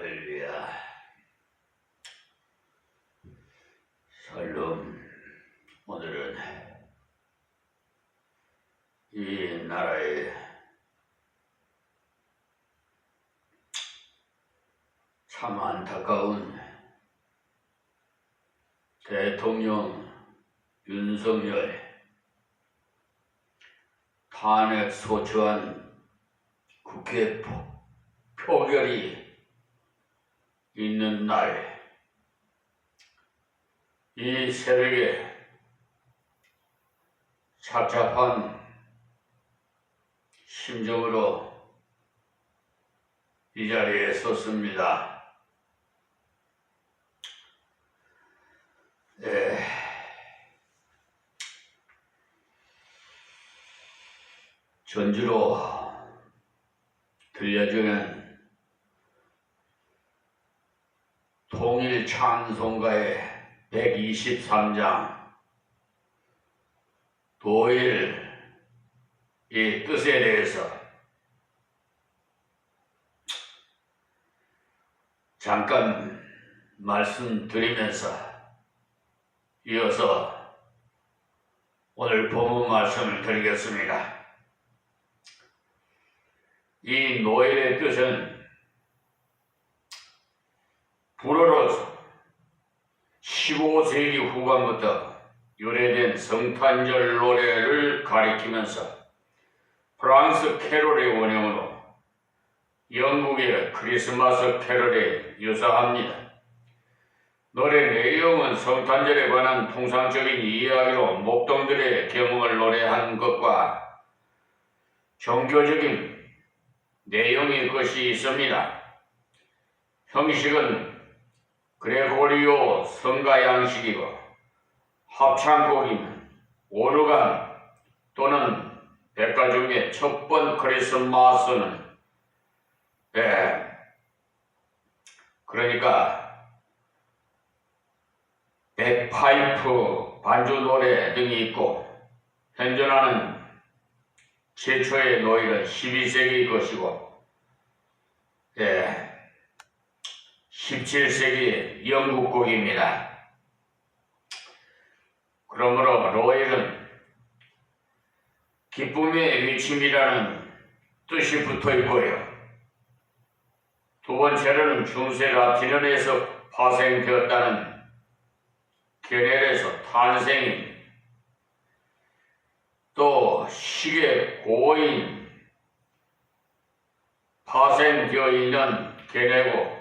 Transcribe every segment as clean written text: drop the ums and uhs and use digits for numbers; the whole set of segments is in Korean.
할렐루야. 샬롬. 오늘은 이 나라의 참 안타까운 대통령 윤석열 탄핵 소추안 국회 표결이 있는 날, 이 새벽에 착잡한 심정으로 이 자리에 섰습니다. 전주로 들려주는 통일찬송가의 123장 도일 이 뜻에 대해서 잠깐 말씀드리면서 이어서 오늘 본문 말씀을 드리겠습니다. 이 노일의 뜻은 불어로 15세기 후반부터 유래된 성탄절 노래를 가리키면서 프랑스 캐롤의 원형으로 영국의 크리스마스 캐롤에 유사합니다. 노래 내용은 성탄절에 관한 통상적인 이야기로 목동들의 경험을 노래한 것과 종교적인 내용의 것이 있습니다. 형식은 그레고리오 성가 양식이고 합창곡이면 오르간 또는 백가 중에 첫 번 크리스마스는 그러니까 백파이프 반주 노래 등이 있고, 현존하는 최초의 노일은 12세기 것이고 17세기 영국 곡입니다. 그러므로 노일은 기쁨의 외침이라는 뜻이 붙어 있고요. 두 번째로는 중세 라틴어에서 파생되었다는 게넬에서 탄생인, 또 시계 고어인 파생되어 있는 게네고,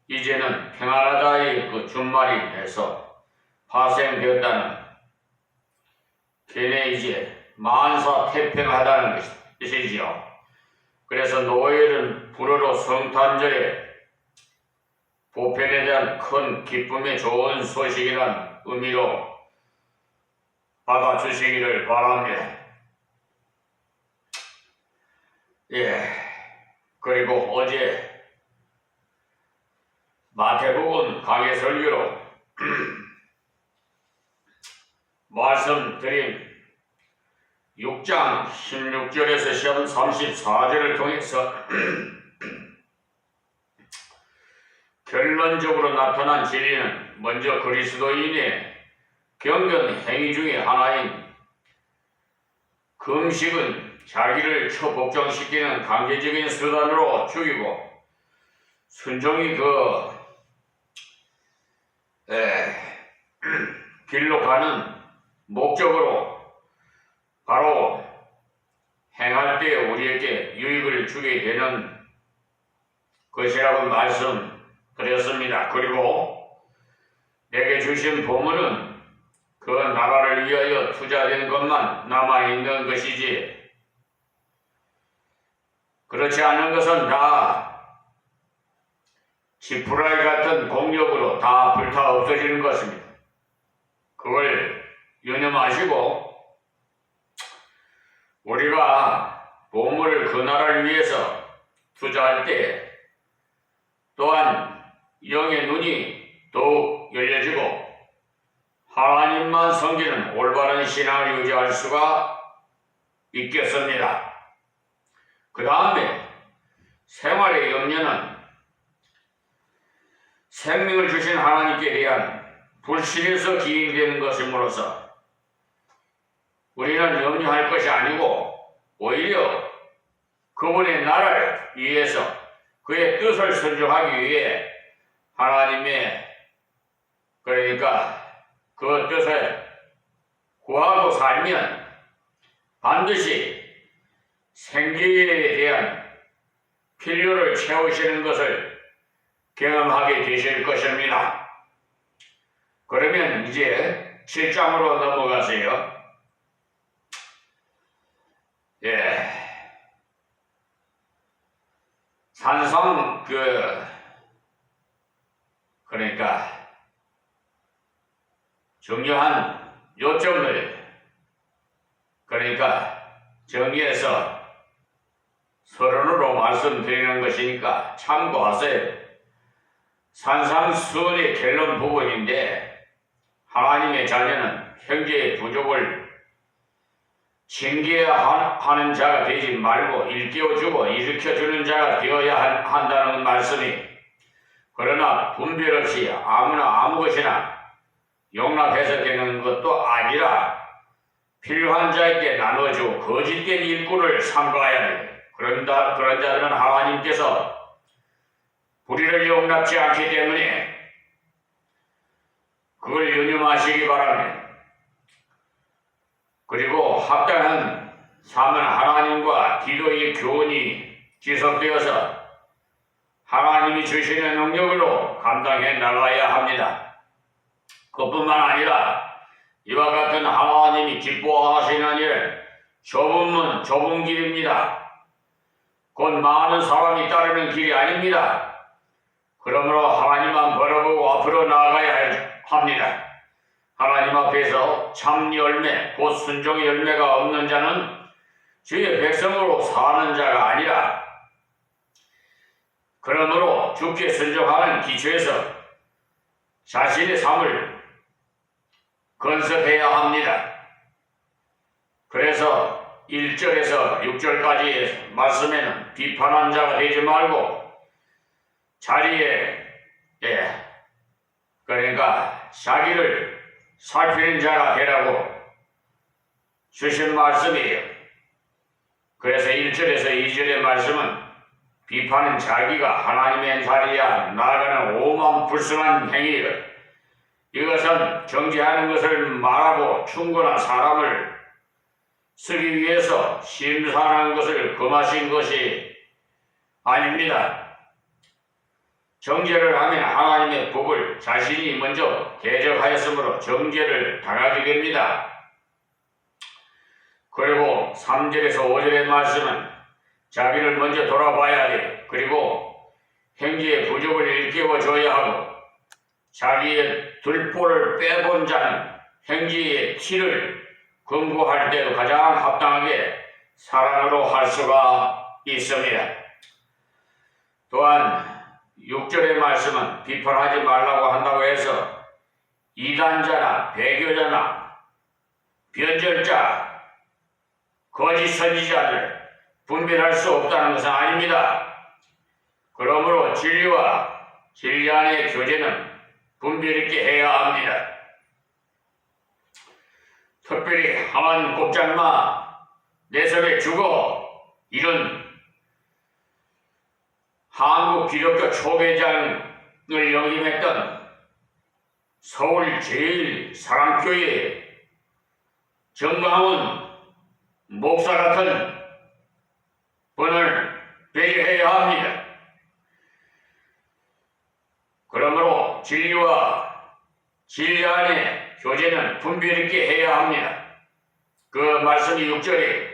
이제는 평안하다의 그 준말인에서 파생되었다는 게네, 만사 태평하다는 것이지요. 그래서 노엘은 불어로 성탄절에 보편에 대한 큰 기쁨의 좋은 소식이란 의미로 받아주시기를 바랍니다. 그리고 어제 마태복음 강해 설교로 말씀드린 6장 16절에서 34절을 통해서 결론적으로 나타난 진리는 먼저 그리스도인의 경건 행위 중에 하나인 금식은 자기를 초복종시키는 강제적인 수단으로 죽이고, 순종이 그 길로 가는 목적으로 바로 행할 때 우리에게 유익을 주게 되는 것이라고 말씀드렸습니다. 그리고 내게 주신 보물은 그 나라를 위하여 투자된 것만 남아있는 것이지, 그렇지 않은 것은 다 지푸라기 같은 공력으로 다 불타 없어지는 것입니다. 그걸 유념하시고 우리가 보물을 그 나라를 위해서 투자할 때 또한 영의 눈이 더욱 열려지고 하나님만 섬기는 올바른 신앙을 유지할 수가 있겠습니다. 그 다음에 생활의 염려는 생명을 주신 하나님께 대한 불신에서 기인되는 것임으로써 우리는 염려할 것이 아니고 오히려 그분의 나라를 위해서 그의 뜻을 순종하기 위해 하나님의 그러니까 그 뜻을 구하고 살면 반드시 생계에 대한 필요를 채우시는 것을 경험하게 되실 것입니다. 그러면 이제 7장으로 넘어가세요. 산성 그러니까 중요한 요점을 그러니까 정리해서 서론으로 말씀드리는 것이니까 참고하세요. 산상수훈의 결론 부분인데 하나님의 자녀는 형제의 부족을 징계하는 자가 되지 말고 일깨워주고 일으켜주는 자가 되어야 한다는 말씀이, 그러나 분별 없이 아무나 아무 것이나 용납해서 되는 것도 아니라 필요한 자에게 나눠주고 거짓된 일꾼을 삼가야 돼. 그런 자들은 하나님께서 불의를 용납지 않기 때문에 그걸 유념하시기 바랍니다. 그리고 합당한 삶은 하나님과 기도의 교훈이 지속되어서 하나님이 주시는 능력으로 감당해 나가야 합니다. 그뿐만 아니라 이와 같은 하나님이 기뻐하시는 일, 좁은 문, 좁은 길입니다. 곧 많은 사람이 따르는 길이 아닙니다. 그러므로 하나님만 바라보고 앞으로 나아가야 합니다. 하나님 앞에서 참 열매, 곧 순종의 열매가 없는 자는 주의 백성으로 사는 자가 아니라, 그러므로 주께 순종하는 기초에서 자신의 삶을 건설해야 합니다. 그래서 1절에서 6절까지의 말씀에는 비판한 자가 되지 말고 자리에 그러니까 자기를 살피는 자가 되라고 주신 말씀이에요. 그래서 1절에서 2절의 말씀은 비판은 자기가 하나님의 자리에 나아가는 오만 불순한 행위예요. 이것은 정죄하는 것을 말하고 충고나 사람을 쓰기 위해서 심사하는 것을 금하신 것이 아닙니다. 정죄를 하면 하나님의 법을 자신이 먼저 대적하였으므로 정죄를 당하게 됩니다. 그리고 3절에서 5절의 말씀은 자기를 먼저 돌아봐야 돼. 그리고 형제의 부족을 일깨워줘야 하고, 자기의 들보를 빼본 자는 형제의 티를 금고할 때도 가장 합당하게 사랑으로 할 수가 있습니다. 또한 6절의 말씀은 비판하지 말라고 한다고 해서 이단자나 배교자나 변절자, 거짓 선지자를 분별할 수 없다는 것은 아닙니다. 그러므로 진리와 진리 안의 교제는 분별 있게 해야 합니다. 특별히 하나님 곱지 마, 내 손에 죽어, 이런 한국 기독교 초대장을 역임했던 서울 제1사랑교회 정광훈 목사 같은 분을 배제해야 합니다. 그러므로 진리와 진리 안의 교제는 분별 있게 해야 합니다. 그 말씀이 6절에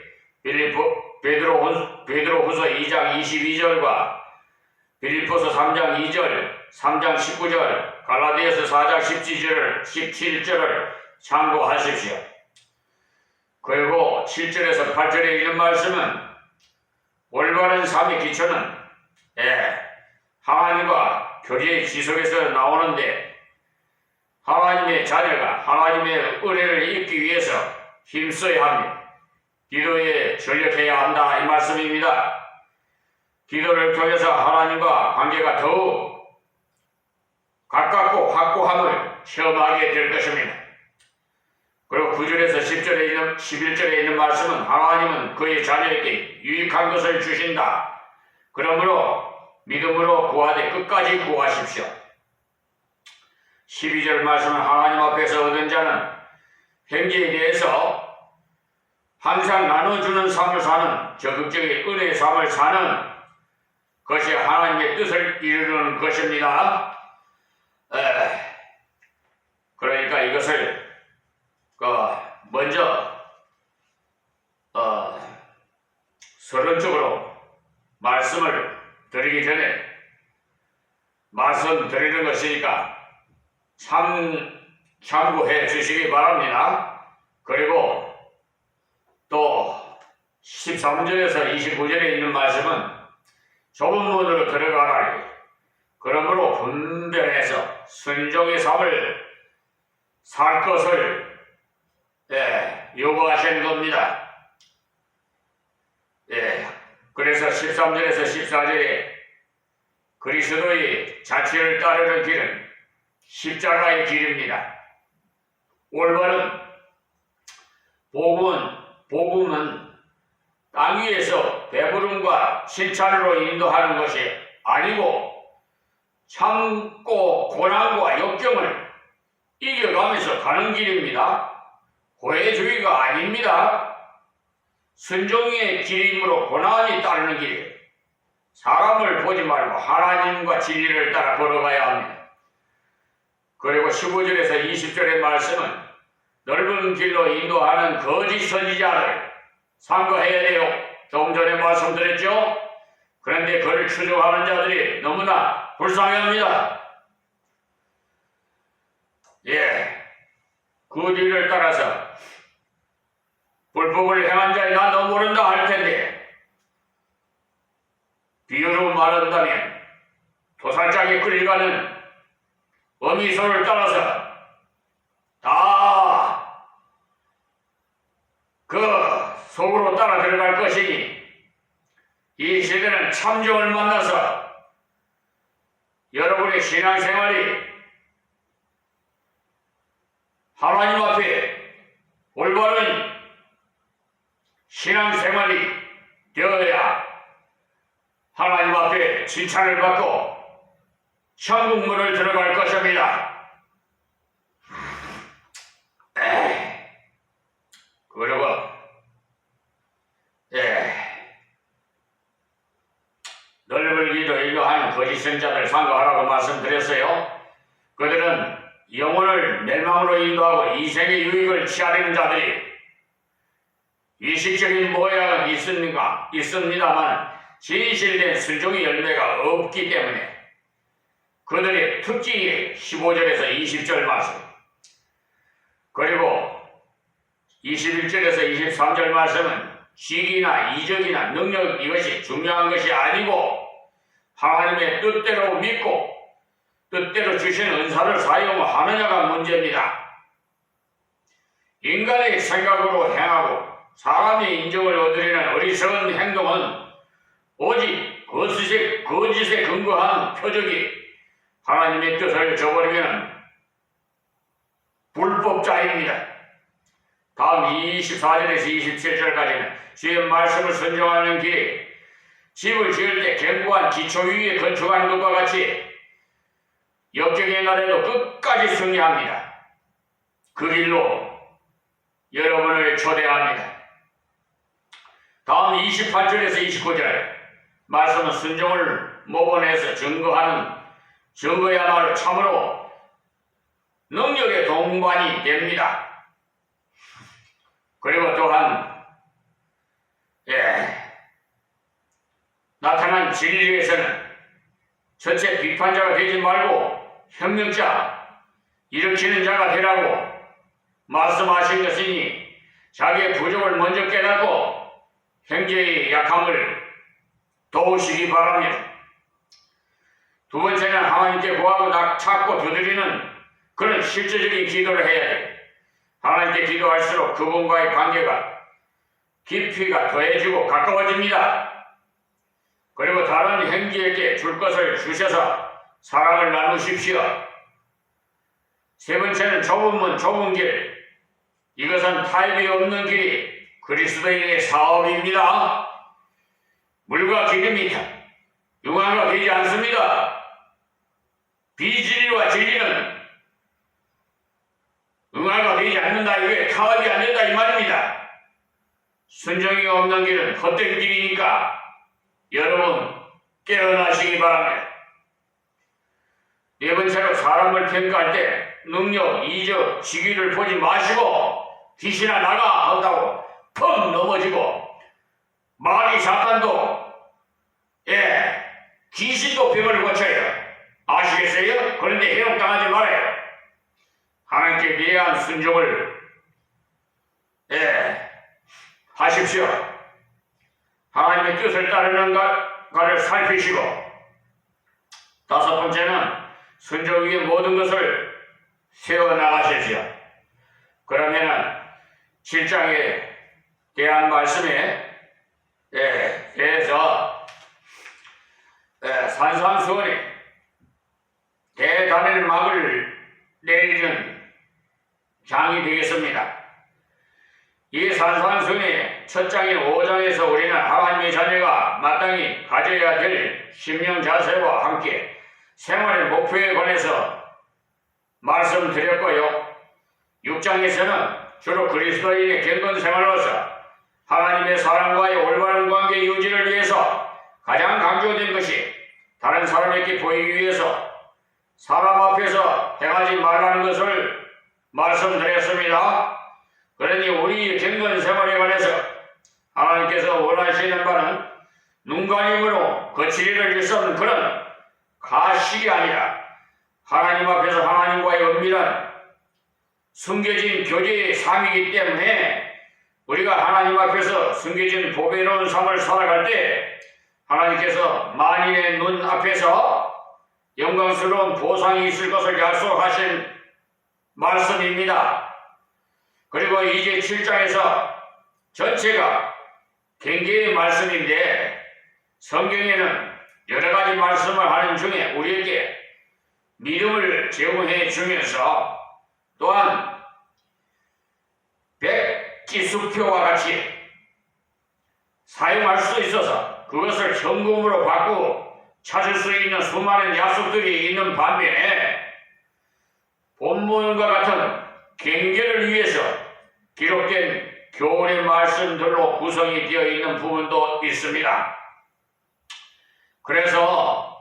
베드로후서 2장 22절과 빌립보서 3장 2절, 3장 19절, 갈라디아서 4장 17절을 참고하십시오. 그리고 7절에서 8절에 있는 말씀은 올바른 삶의 기초는 하나님과 교제의 지속에서 나오는데, 하나님의 자녀가 하나님의 은혜를 입기 위해서 힘써야 합니다. 기도에 전력해야 한다, 이 말씀입니다. 기도를 통해서 하나님과 관계가 더욱 가깝고 확고함을 체험하게 될 것입니다. 그리고 9절에서 11절에 있는 말씀은 하나님은 그의 자녀에게 유익한 것을 주신다. 그러므로 믿음으로 구하되 끝까지 구하십시오. 12절 말씀은 하나님 앞에서 얻은 자는 행제에 대해서 항상 나눠주는 삶을 사는 적극적인 은혜의 삶을 사는 것이 하나님의 뜻을 이루는 것입니다. 그러니까 이것을 먼저 서론적으로 말씀을 드리기 전에 말씀드리는 것이니까 참고해 주시기 바랍니다. 그리고 또 13절에서 29절에 있는 말씀은 좁은 문으로 들어가라니 그러므로 분별해서 순종의 삶을 살 것을 요구하시는 겁니다. 그래서 13절에서 14절에 그리스도의 자취를 따르는 길은 십자가의 길입니다. 올바른 복음은 땅 위에서 배부름과 칭찬으로 인도하는 것이 아니고 참고 고난과 역경을 이겨가면서 가는 길입니다. 고해주의가 아닙니다. 순종의 길이므로 고난이 따르는 길이에요. 사람을 보지 말고 하나님과 진리를 따라 걸어가야 합니다. 그리고 15절에서 20절의 말씀은 넓은 길로 인도하는 거짓 선지자를 상거해야 돼요. 좀 전에 말씀드렸죠? 그런데 그를 추종하는 자들이 너무나 불쌍합니다. 그 뒤를 따라서 불법을 행한 자에 나 너 모른다 할 텐데 비유로 말한다면 도살장에 끌려가는 어미소를 따라서 다 그 속으로 따라 들어갈 것이니 이 시대는 참종을 만나서 여러분의 신앙생활이 하나님 앞에 올바른 신앙생활이 되어야 하나님 앞에 칭찬을 받고 천국문을 들어갈 것입니다. 그리고 넓은 길로 인도하는 거짓 선자들 상고하라고 말씀드렸어요. 그들은 영혼을 멸망으로 인도하고 이생의 유익을 취하려는 자들이 이식적인 모양은 있습니다만 진실된 순종의 열매가 없기 때문에 그들의 특징이 15절에서 20절 말씀 그리고 21절에서 23절 말씀은 직이나 이적이나 능력 이것이 중요한 것이 아니고 하나님의 뜻대로 믿고 뜻대로 주신 은사를 사용하느냐가 문제입니다. 인간의 생각으로 행하고 사람의 인정을 얻으려는 어리석은 행동은 오직 거짓에 근거한 표적이 하나님의 뜻을 저버리면 불법자입니다. 다음 24절에서 27절까지는 주의 말씀을 순종하는 길에 집을 지을 때 견고한 기초 위에 건축하는 것과 같이 역경의 날에도 끝까지 승리합니다. 그 길로 여러분을 초대합니다. 다음 28절에서 29절 말씀은 순종을 모본해서 증거야말로 참으로 능력의 동반이 됩니다. 그리고 또한 나타난 진리에서는 전체 비판자가 되지 말고 혁명자 일으키는 자가 되라고 말씀하신 것이니 자기의 부족을 먼저 깨닫고 형제의 약함을 도우시기 바랍니다. 두 번째는 하나님께 구하고 찾고 두드리는 그런 실제적인 기도를 해야 돼요. 하나님께 기도할수록 그분과의 관계가 깊이가 더해지고 가까워집니다. 그리고 다른 형제에게 줄 것을 주셔서 사랑을 나누십시오. 세 번째는 좁은 문 좁은 길. 이것은 타협이 없는 길이 그리스도인의 사업입니다. 물과 기름이 융화가 되지 않습니다. 비진리와 진리는 융화가 되지 않는다. 이게 타협이 안 된다 이 말입니다. 순종이 없는 길은 헛된 길이니까 여러분 깨어나시기 바랍니다. 네 번째로 사람을 평가할 때 능력, 이적, 직위를 보지 마시고 귀신아 나가 한다고 펑 넘어지고 말이 작간도 귀신도 병을 고쳐요. 아시겠어요? 그런데 해롭당하지 말아요. 하나님께 대한 순종을 하십시오. 하나님의 뜻을 따르는가를 살피시고 다섯 번째는 순종 위에 모든 것을 세워나가십시오. 그러면은 7장에 대한 말씀에 대해서 산산수원이 대단한 막을 내리는 장이 되겠습니다. 이 산산수원의 첫 장인 5장에서 우리는 하나님의 자녀가 마땅히 가져야 될 신명 자세와 함께 생활의 목표에 관해서 말씀드렸고요. 6장에서는 주로 그리스도인의 경건 생활로서 하나님의 사랑과의 올바른 관계 유지를 위해서 가장 강조된 것이 다른 사람에게 보이기 위해서 사람 앞에서 행하지 말라는 것을 말씀드렸습니다. 그러니 우리의 경건 생활에 관해서 하나님께서 원하시는 바는 눈가림으로 거칠이를 일삼는 그런 가식이 아니라 하나님 앞에서 하나님과의 은밀한 숨겨진 교제의 삶이기 때문에 우리가 하나님 앞에서 숨겨진 보배로운 삶을 살아갈 때 하나님께서 만인의 눈 앞에서 영광스러운 보상이 있을 것을 약속하신 말씀입니다. 그리고 이제 7장에서 전체가 경계의 말씀인데 성경에는 여러 가지 말씀을 하는 중에 우리에게 믿음을 제공해 주면서 또한 백지수표와 같이 사용할 수 있어서 그것을 현금으로 바꾸고 찾을 수 있는 수많은 약속들이 있는 반면에 본문과 같은 경계를 위해서 기록된 교훈의 말씀들로 구성이 되어 있는 부분도 있습니다. 그래서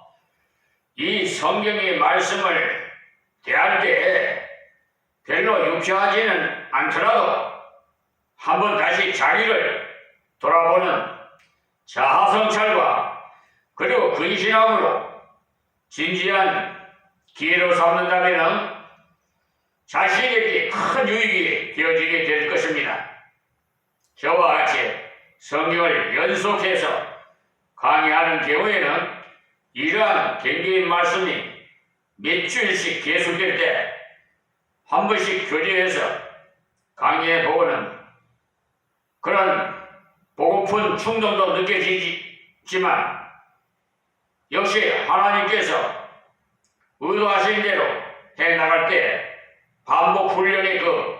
이 성경의 말씀을 대할 때 별로 유쾌하지는 않더라도 한번 다시 자기를 돌아보는 자아성찰과 그리고 근신함으로 진지한 기회로 삼는다면 자신에게 큰 유익이 되어지게 될 것입니다. 저와 같이 성경을 연속해서 강의하는 경우에는 이러한 경계의 말씀이 몇 주일씩 계속될 때 한 번씩 교제해서 강의해 보고는 그런 보고픈 충동도 느껴지지만 역시 하나님께서 의도하신 대로 해나갈 때 반복 훈련의 그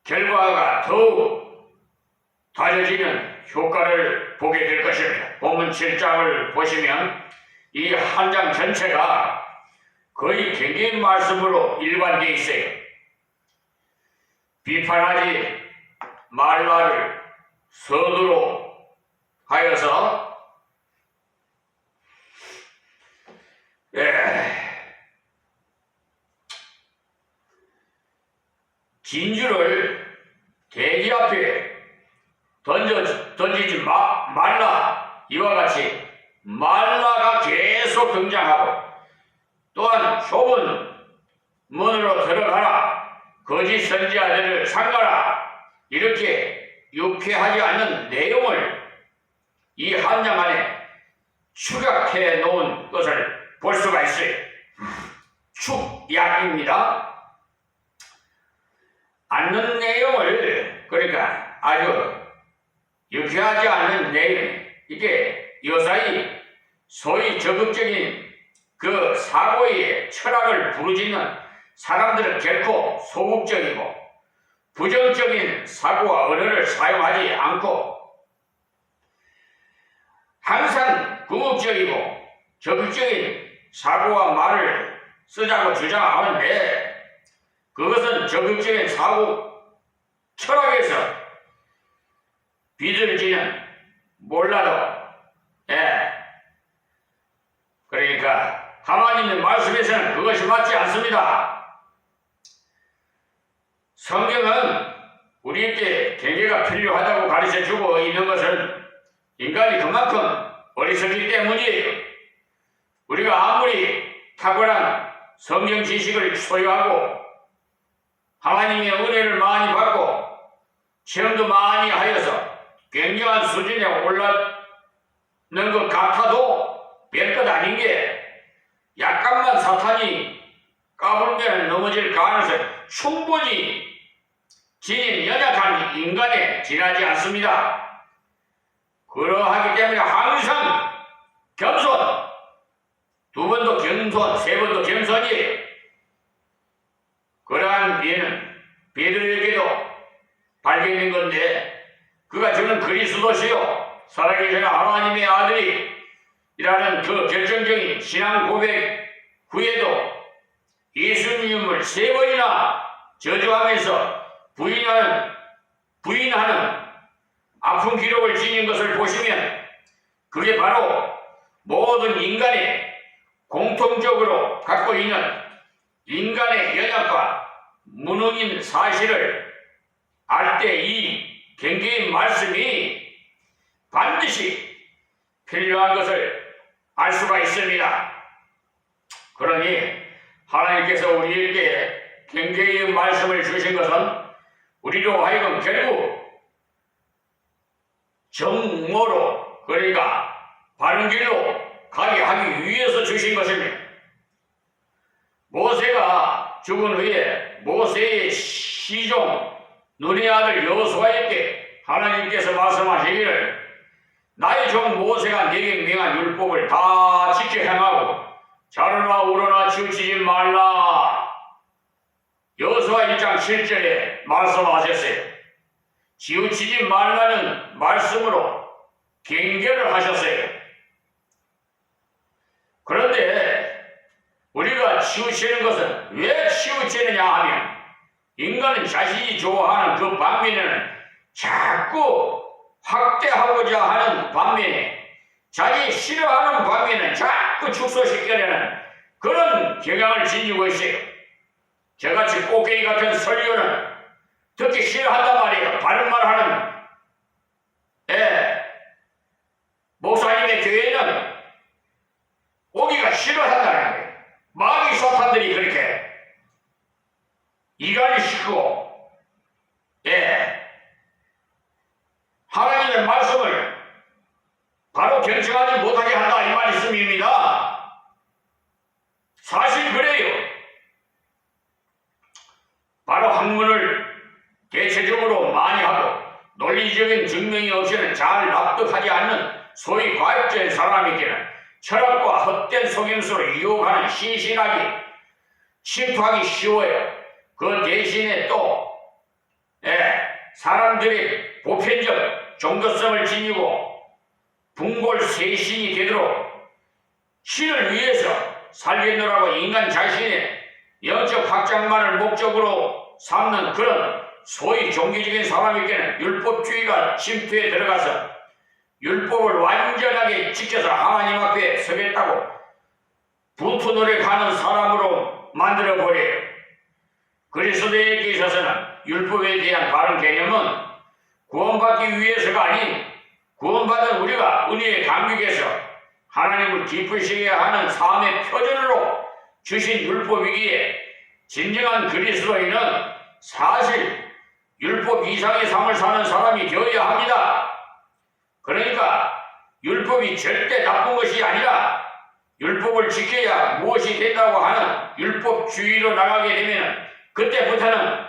결과가 더욱 다져지는 효과를 보게 될 것입니다. 본문 7장을 보시면 이 한 장 전체가 거의 경계의 말씀으로 일관되어 있어요. 비판하지 말라를 서두로 하여서 진주를 대기 앞에 던지지 말라. 이와 같이 말라가 계속 등장하고 또한 좁은 문으로 들어가라. 거짓 선지자들을 삼가라. 이렇게 유쾌하지 않는 내용을 이 한 장 안에 축약해 놓은 것을 볼 수가 있어요. 축약입니다. 않는 내용을 그러니까 아주 유쾌하지 않은 내용 이게 요사이 소위 적극적인 그 사고의 철학을 부르짖는 사람들은 결코 소극적이고 부정적인 사고와 언어를 사용하지 않고 항상 궁극적이고 적극적인 사고와 말을 쓰자고 주장하는데, 그것은 적극적인 사고 철학에서 비들지는 몰라도, 그러니까 하나님의 말씀에서는 그것이 맞지 않습니다. 성경은 우리에게 경계가 필요하다고 가르쳐주고 있는 것은 인간이 그만큼 어리석기 때문이에요. 우리가 아무리 탁월한 성경 지식을 소유하고 하나님의 은혜를 많이 받고 체험도 많이 하여서 굉장한 수준에 올랐는 것 같아도 별것 아닌 게, 약간만 사탄이 까불면 넘어질 가능성이 충분히 지닌 연약한 인간에 지나지 않습니다. 그러하기 때문에 항상 겸손, 2번도 겸손, 3번도 겸손이에요. 그러한 비는 베드로에게도 발견된 건데, 그가 주는 그리스도시요 살아계신 하나님의 아들이라는 그 결정적인 신앙 고백 후에도 예수님을 3번이나 저주하면서 부인하는 아픈 기록을 지닌 것을 보시면, 그게 바로 모든 인간이 공통적으로 갖고 있는 인간의 연약과 무능인 사실을 알 때 이 경계의 말씀이 반드시 필요한 것을 알 수가 있습니다. 그러니 하나님께서 우리에게 경계의 말씀을 주신 것은 우리로 하여금 결국 정모로, 그러니까 바른 길로 가게 하기 위해서 주신 것입니다. 모세가 죽은 후에 모세의 시종 눈의 아들 여호수아에게 하나님께서 말씀하시기를, 나의 종 모세가 내게 명한 율법을 다 지켜 행하고 자르나 우러나 치우치지 말라. 여호수아 1장 7절에 말씀하셨어요. 치우치지 말라는 말씀으로 경계를 하셨어요. 그런데 우리가 치우치는 것은 왜 치우치느냐 하면, 인간은 자신이 좋아하는 그 방면에는 자꾸 확대하고자 하는 반면에, 자기 싫어하는 방면은 자꾸 축소시키려는 그런 경향을 지니고 있어요. 저같이 꽃게이 같은 설교는 듣기 싫어한단 말이에요. 바른 말 하는 목사님의 교회는 오기가 싫어한다는 거예요. 마귀 사탄들이 그렇게 이간이 시키고, 하나님의 말씀을 바로 경청하지 못하게 한다, 이 말씀입니다. 사실 그래요. 바로 학문을 대체적으로 많이 하고 논리적인 증명이 없이는 잘 납득하지 않는 소위 과학적인 사람에게는 철학과 헛된 속임수로 유혹하는 신신하기 침투하기 쉬워요. 그 대신에 또 사람들이 보편적 종교성을 지니고 분골쇄신이 되도록 신을 위해서 살겠노라고 인간 자신의 영적 확장만을 목적으로 삼는 그런 소위 종교적인 사람에게는 율법주의가 침투해 들어가서 율법을 완전하게 지켜서 하나님 앞에 서겠다고 분투 노력하는 사람으로 만들어버려요. 그리스도에게 있어서는 율법에 대한 바른 개념은 구원받기 위해서가 아닌, 구원받은 우리가 은혜의 감격에서 하나님을 기쁘시게 하는 삶의 표준으로 주신 율법이기에, 진정한 그리스도인은 사실 율법 이상의 삶을 사는 사람이 되어야 합니다. 그러니까 율법이 절대 나쁜 것이 아니라 율법을 지켜야 무엇이 된다고 하는 율법주의로 나가게 되면, 그때부터는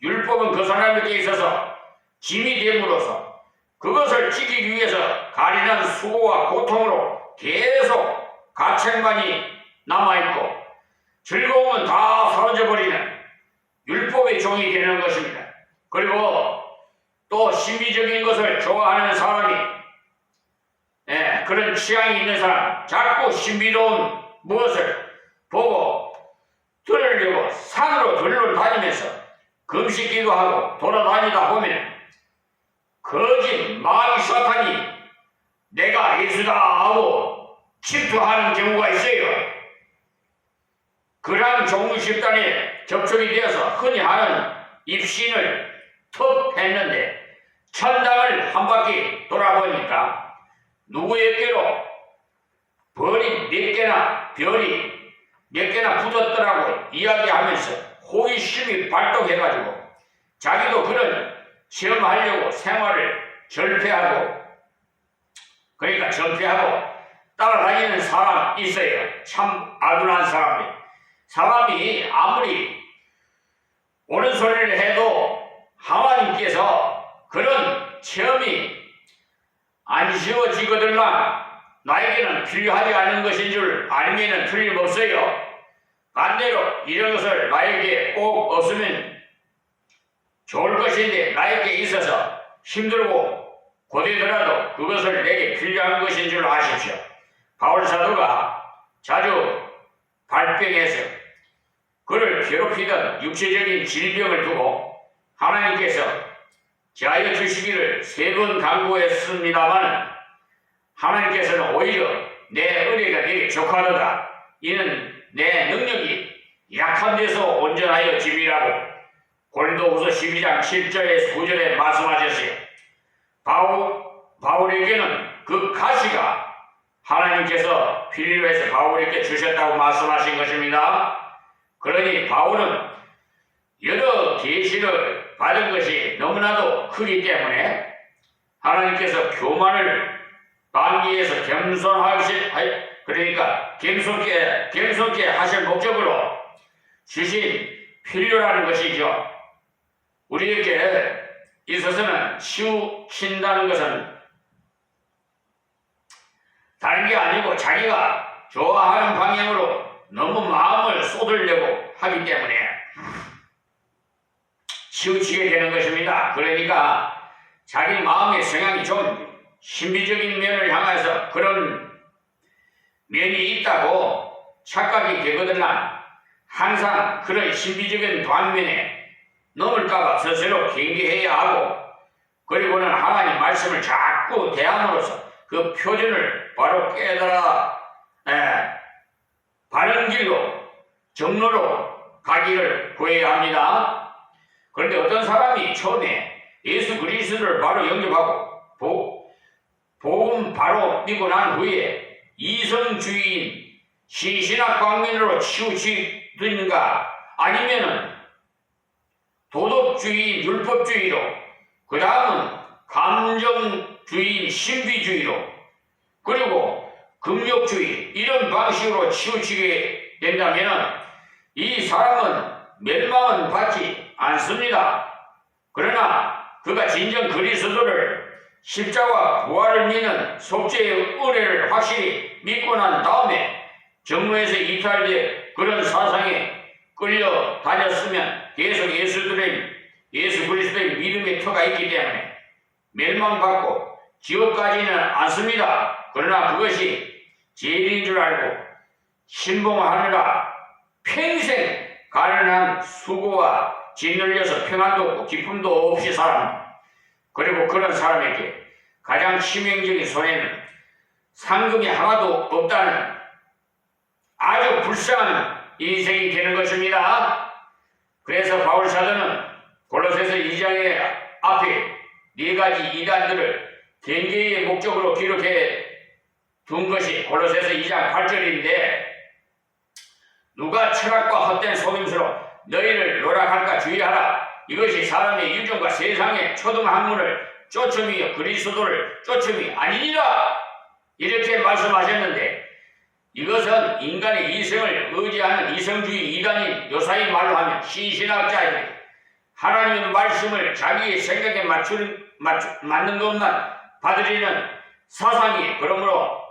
율법은 그 사람에게 있어서 짐이 됨으로써 그것을 지키기 위해서 가련한 수고와 고통으로 계속 가책만이 남아있고, 즐거움은 다 사라져버리는 율법의 종이 되는 것입니다. 그리고 또 신비적인 것을 좋아하는 사람이 그런 취향이 있는 사람, 자꾸 신비로운 무엇을 보고 들으려고 산으로 둘러다니면서 금식기도 하고 돌아다니다 보면 거짓 마귀 사탄이 내가 예수다 하고 침투하는 경우가 있어요. 그러한 종교 집단에 접촉이 되어서 흔히 하는 입신을 턱 했는데 천당을 한 바퀴 돌아보니까 누구에게로 별이 몇 개나 붙었더라고 이야기하면서 호기심이 발동해가지고 자기도 그런 시험하려고 생활을 전폐하고 따라다니는 사람 있어요. 참 아둔한 사람이 아무리 옳은 소리를 해도 하나님께서 그런 체험이 안 쉬워지거든만 나에게는 필요하지 않은 것인 줄 알면은 틀림없어요. 반대로 이런 것을 나에게 꼭 없으면 좋을 것인데 나에게 있어서 힘들고 고되더라도 그것을 내게 필요한 것인 줄 아십시오. 바울 사도가 자주 발병해서 그를 괴롭히던 육체적인 질병을 두고 하나님께서 자여 주시기를 3번 간구했습니다만 하나님께서는 오히려 내 은혜가 내게 족하도다. 이는 내 능력이 약한 데서 온전하여 짐이라고 고린도후서 12장 7절에서 9절에 말씀하셨어요. 바울에게는 그 가시가 하나님께서 필요해서 바울에게 주셨다고 말씀하신 것입니다. 그러니 바울은 여러 계시를 받은 것이 너무나도 크기 때문에 하나님께서 교만을 방기해서 겸손케 하실 목적으로 주신 필요라는 것이죠. 우리에게 있어서는 치우친다는 것은 다른 게 아니고 자기가 좋아하는 방향으로 너무 마음을 쏟으려고 하기 때문에 치우치게 되는 것입니다. 그러니까 자기 마음의 성향이 좀 신비적인 면을 향해서 그런 면이 있다고 착각이 되거든요. 항상 그런 신비적인 방면에 넘을까봐 스스로 경계해야 하고 그리고는 하나님 말씀을 자꾸 대함으로써 그 표준을 바로 깨달아 바른 길로 정로로 가기를 구해야 합니다. 그런데 어떤 사람이 처음에 예수 그리스도를 바로 영접하고 복음 바로 믿고 난 후에 이성주의인 신신학 방면으로 치우치든가 아니면은 도덕주의인 율법주의로 그 다음은 감정주의인 신비주의로 그리고 금욕주의 이런 방식으로 치우치게 된다면 이 사람은 멸망은 받지 않습니다. 그러나 그가 진정 그리스도를 십자가 부활을 믿는 속죄의 은혜를 확실히 믿고 난 다음에 정로에서 이탈돼 그런 사상에 끌려 다녔으면 계속 예수 그리스도의 믿음의 터가 있기 때문에 멸망받고 지옥 가지는 않습니다. 그러나 그것이 제일인 줄 알고 신봉하느라 평생 가련한 수고와 짓눌려서 평안도 없고 기쁨도 없이 살았습니다. 그리고 그런 사람에게 가장 치명적인 손해는 상금이 하나도 없다는 아주 불쌍한 인생이 되는 것입니다. 그래서 바울 사도는 골로새서 2장의 앞에 4가지 이단들을 경계의 목적으로 기록해 둔 것이 골로새서 2장 8절인데 누가 철학과 헛된 속임수로 너희를 노락할까 주의하라. 이것이 사람의 유전과 세상의 초등학문을 쫓음이요 그리스도를 쫓음이 아니니라. 이렇게 말씀하셨는데 이것은 인간의 이성을 의지하는 이성주의 이단인 요사이 말로 하면 신신학자들이 하나님의 말씀을 자기의 생각에 맞는 것만 받으리는 사상이 그러므로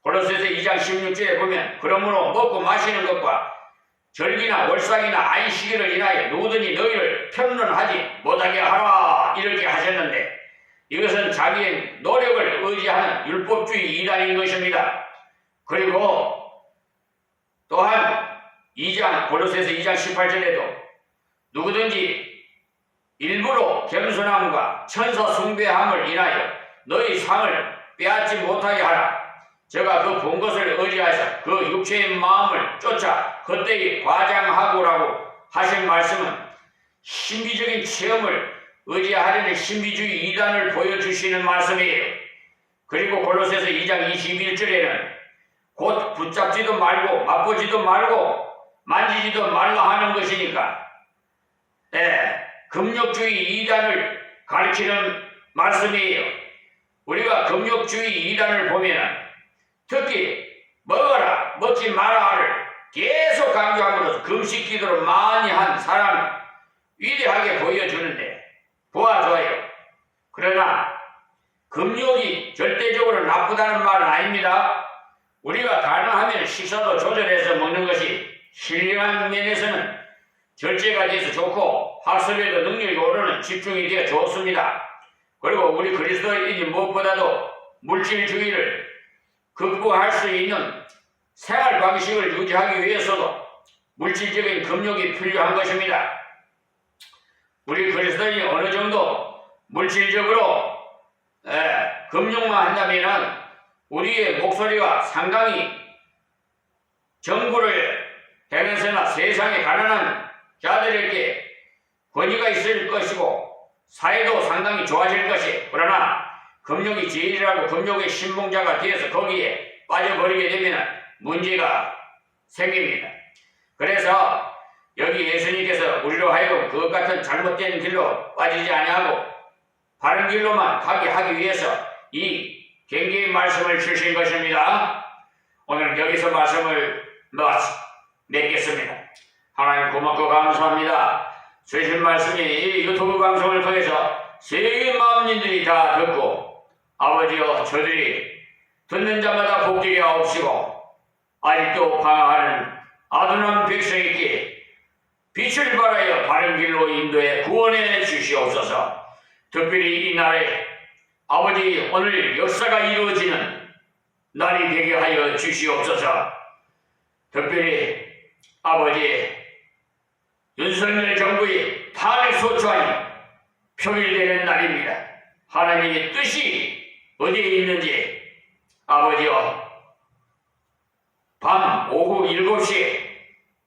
골로새서 2장 16절에 보면 그러므로 먹고 마시는 것과 절기나 월상이나 안식일을 인하여 누구든지 너희를 편론하지 못하게 하라 이렇게 하셨는데 이것은 자기의 노력을 의지하는 율법주의 이단인 것입니다. 그리고 또한 골로새서 2장 18절에도 누구든지 일부러 겸손함과 천사 숭배함을 인하여 너희 상을 빼앗지 못하게 하라. 제가 그 본 것을 의지하여서 그 육체의 마음을 쫓아 헛되이 과장하고라고 하신 말씀은 신비적인 체험을 의지하려는 신비주의 이단을 보여주시는 말씀이에요. 그리고 골로새서 2장 21절에는 곧 붙잡지도 말고 맛보지도 말고 만지지도 말라 하는 것이니까 금욕주의 이단을 가르치는 말씀이에요. 우리가 금욕주의 이단을 보면 특히 먹어라 먹지 마라를 계속 강조함으로써 금식 기도를 많이 한 사람을 위대하게 보여주는데 보아줘요. 그러나 금욕이 절대적으로 나쁘다는 말은 아닙니다. 우리가 가능하면 식사도 조절해서 먹는 것이 신령한 면에서는 절제가 돼서 좋고 학습에도 능력이 오르는 집중이 되어 좋습니다. 그리고 우리 그리스도인이 무엇보다도 물질주의를 극복할 수 있는 생활 방식을 유지하기 위해서도 물질적인 금욕이 필요한 것입니다. 우리 그리스도인이 어느 정도 물질적으로 금욕만 한다면 우리의 목소리가 상당히 정부를 행해서나 세상에 가난한 자들에게 권위가 있을 것이고 사회도 상당히 좋아질 것이 그러나 금욕이 제일이라고 금욕의 신봉자가 되어서 거기에 빠져버리게 되면 문제가 생깁니다. 그래서 여기 예수님께서 우리로 하여금 그것 같은 잘못된 길로 빠지지 아니하고 바른 길로만 가게 하기 위해서 이 경계의 말씀을 주신 것입니다. 오늘 여기서 말씀을 맺겠습니다. 하나님 고맙고 감사합니다. 주신 말씀이 이 유튜브 방송을 통해서 세계 만민들이 다 듣고 아버지여 저들이 듣는 자마다 복되게 하옵시고 아직도 방황하는 아둔한 백성에게 빛을 발하여 바른 길로 인도해 구원해 주시옵소서. 특별히 이 날에 아버지 오늘 역사가 이루어지는 날이 되게 하여 주시옵소서. 특별히 아버지 윤석열 정부의 탄핵 소추안이 표일되는 날입니다. 하나님의 뜻이 어디에 있는지 아버지여 밤 오후 7시에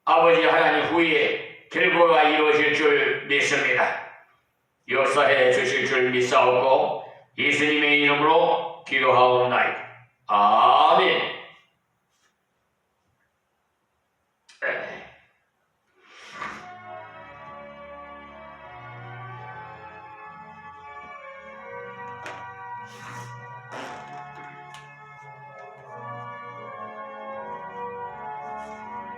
아버지 하나님 후에 결과가 이루어질 줄 믿습니다. 역사해 주실 줄 믿사옵고 예수님의 이름으로 기도하옵나이다. 아멘.